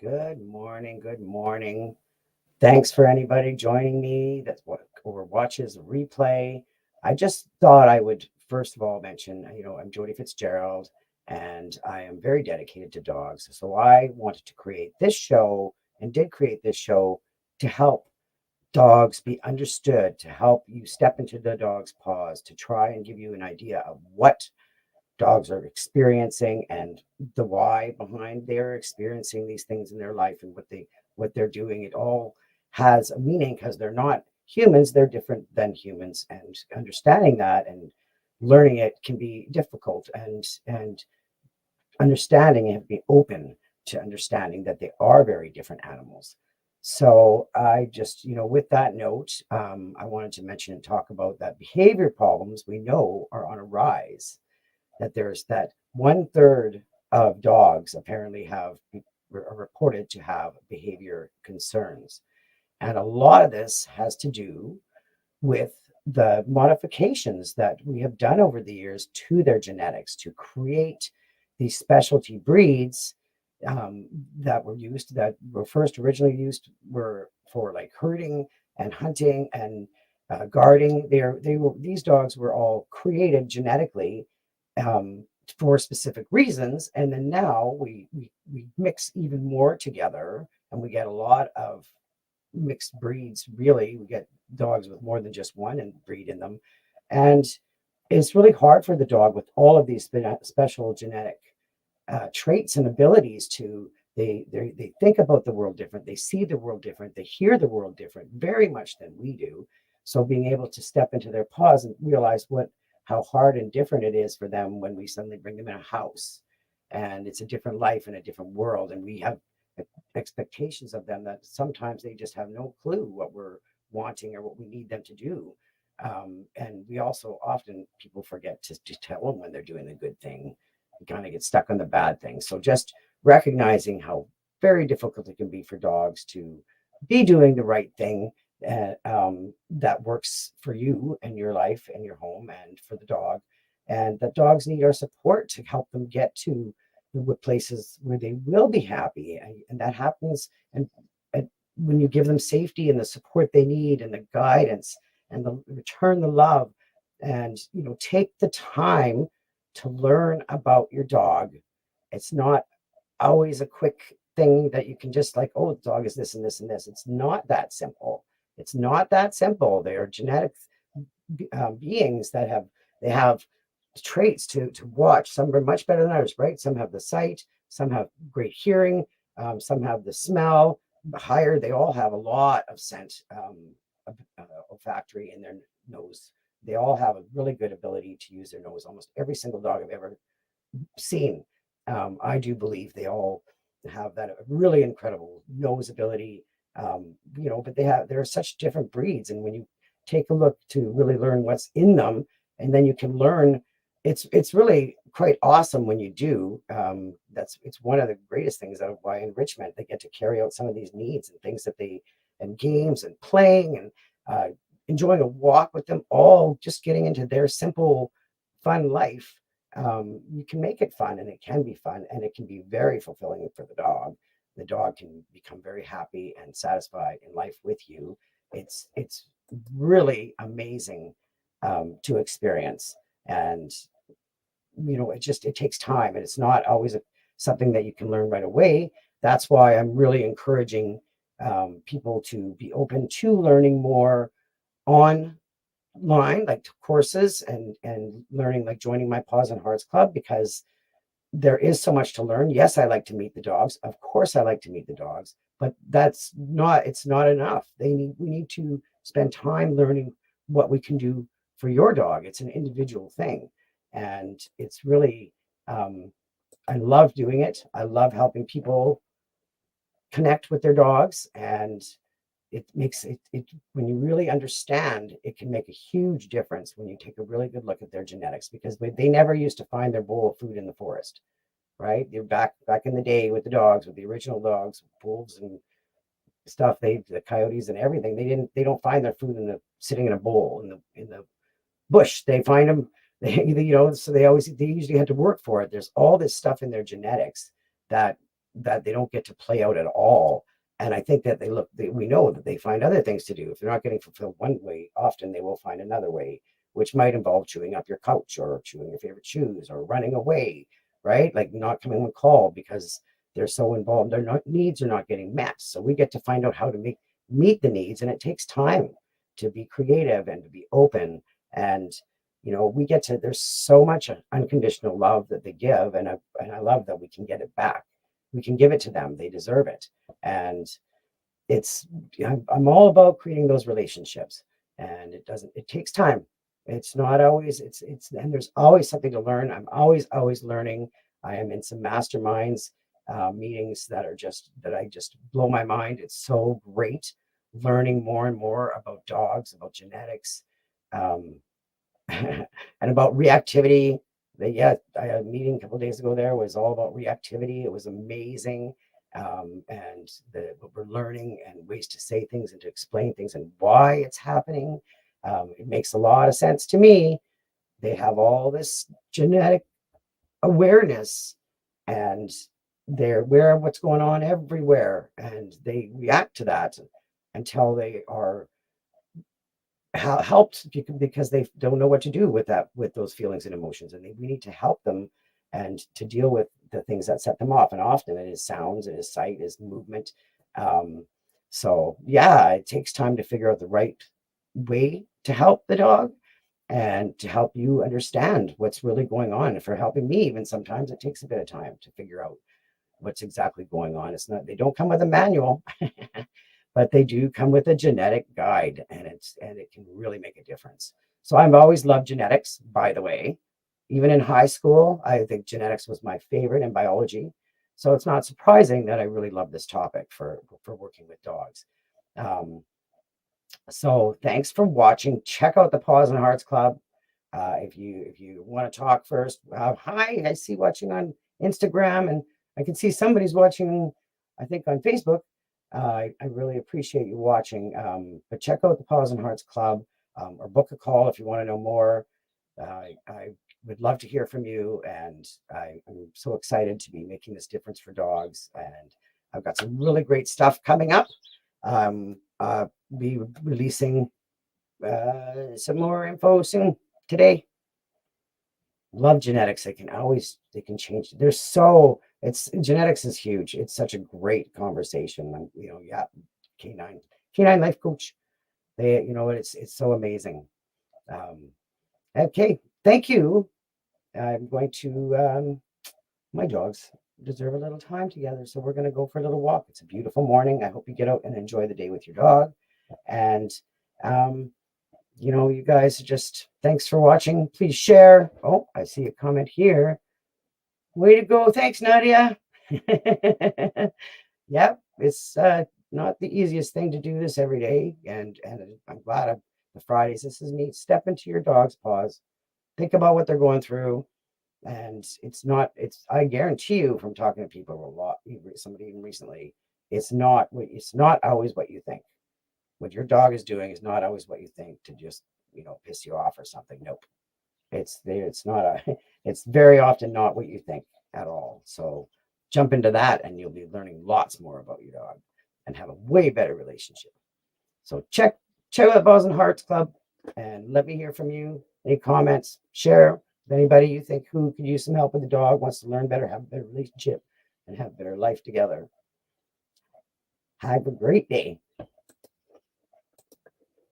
Good morning. Good morning. Thanks for anybody joining me that's what or watches a replay. I just thought I would first of all mention, I'm Jodie Fitzgerald and I am very dedicated to dogs. So I wanted to create this show and did create this show to help dogs be understood, to help you step into the dog's paws, to try and give you an idea of what dogs are experiencing and the why behind they're experiencing these things in their life and what they're doing. It all has a meaning because they're not humans, they're different than humans, and understanding that and learning it can be difficult, and understanding and be open to understanding that they are very different animals. So I just, with that note, I wanted to mention and talk about that behavior problems we know are on a rise, that there's that one third of dogs apparently are reported to have behavior concerns. And a lot of this has to do with the modifications that we have done over the years to their genetics to create these specialty breeds, um, that were first originally used were for like herding and hunting and guarding. These dogs were all created genetically, um, for specific reasons, and then now we mix even more together, and we get a lot of mixed breeds. Really, we get dogs with more than just one and breed in them, and it's really hard for the dog with all of these special genetic traits and abilities to they think about the world different, they see the world different, they hear the world different very much than we do. So being able to step into their paws and realize what how hard and different it is for them when we suddenly bring them in a house, and it's a different life and a different world, and we have expectations of them that sometimes they just have no clue what we're wanting or what we need them to do. And we also often people forget to tell them when they're doing a good thing, kind of get stuck on the bad things. So just recognizing how very difficult it can be for dogs to be doing the right thing, that works for you and your life and your home and for the dog. And that dogs need our support to help them get to the places where they will be happy. And that happens. And when you give them safety and the support they need and the guidance and the return the love, and take the time to learn about your dog. It's not always a quick thing that you can just like, oh, the dog is this and this and this. It's not that simple. It's not that simple. They are genetic beings that have traits to watch. Some are much better than others, right? Some have the sight, some have great hearing, some have the smell. The higher, they all have a lot of scent, olfactory in their nose. They all have a really good ability to use their nose. Almost every single dog I've ever seen, I do believe they all have that really incredible nose ability. But there are such different breeds, and when you take a look to really learn what's in them, and then you can learn, it's really quite awesome when you do. It's one of the greatest things out of why enrichment, they get to carry out some of these needs and things that they and games and playing and enjoying a walk with them, all just getting into their simple fun life. You can make it fun, and it can be fun, and it can be very fulfilling for the dog. The dog can become very happy and satisfied in life with you. It's really amazing, to experience. And it takes time, and it's not always something that you can learn right away. That's why I'm really encouraging people to be open to learning more online, like courses, and learning, like joining my Paws and Hearts Club, because there is so much to learn. Yes, I like to meet the dogs. Of course, I like to meet the dogs, but it's not enough. We need to spend time learning what we can do for your dog. It's an individual thing, and it's really, I love doing it. I love helping people connect with their dogs, and it makes it when you really understand, it can make a huge difference when you take a really good look at their genetics, because they never used to find their bowl of food in the forest, right? They're back in the day with the dogs, with the original dogs, wolves and stuff. The coyotes and everything. They don't find their food in the sitting in a bowl in the bush. They find them. So they usually had to work for it. There's all this stuff in their genetics that that they don't get to play out at all. And I think that we know that they find other things to do. If they're not getting fulfilled one way, often they will find another way, which might involve chewing up your couch or chewing your favorite shoes or running away, right? Like not coming on call because they're so involved. Their needs are not getting met. So we get to find out how to meet the needs, and it takes time to be creative and to be open. And we get to, there's so much unconditional love that they give, and I love that we can get it back. We can give it to them. They deserve it. And it's I'm all about creating those relationships, and it takes time. It's not always, and there's always something to learn. I'm always learning. I am in some masterminds, meetings that I just blow my mind. It's so great learning more and more about dogs, about genetics, um, and about reactivity. I had a meeting a couple of days ago there was all about reactivity. It was amazing. And what we're learning and ways to say things and to explain things and why it's happening. It makes a lot of sense to me. They have all this genetic awareness, and they're aware of what's going on everywhere, and they react to that until they are helped because they don't know what to do with those feelings and emotions, and we need to help them and to deal with the things that set them off. And often it is sounds, it is sight, it is movement. So yeah, it takes time to figure out the right way to help the dog and to help you understand what's really going on. And for helping me, even sometimes it takes a bit of time to figure out what's exactly going on. It's not, they don't come with a manual, but they do come with a genetic guide, and it can really make a difference. So I've always loved genetics, by the way. Even in high school, I think genetics was my favorite in biology. So it's not surprising that I really love this topic for working with dogs. Um, so thanks for watching. Check out the Paws and Hearts Club. If you want to talk first, hi, I see watching on Instagram, and I can see somebody's watching, I think, on Facebook. I really appreciate you watching. But check out the Paws and Hearts Club, or book a call if you want to know more. I would love to hear from you, and I'm so excited to be making this difference for dogs. And I've got some really great stuff coming up. Be releasing some more info soon today. Love genetics. They can change. It's genetics is huge. It's such a great conversation. Yeah, canine life coach. It's so amazing. Okay, thank you. I'm going to my dogs deserve a little time together, so we're going to go for a little walk. It's a beautiful morning. I hope you get out and enjoy the day with your dog. And you guys just, thanks for watching. Please share. Oh, I see a comment here. Way to go. Thanks, Nadia. Yep, it's not the easiest thing to do this every day. And I'm glad the Fridays, this is neat. Step into your dog's paws. Think about what they're going through. And I guarantee you from talking to people a lot, somebody even recently, it's not always what you think. What your dog is doing is not always what you think to just, piss you off or something. Nope. It's very often not what you think at all. So jump into that and you'll be learning lots more about your dog and have a way better relationship. So check out the Paws and Hearts Club and let me hear from you. Any comments, share with anybody you think who could use some help with the dog, wants to learn better, have a better relationship, and have a better life together. Have a great day.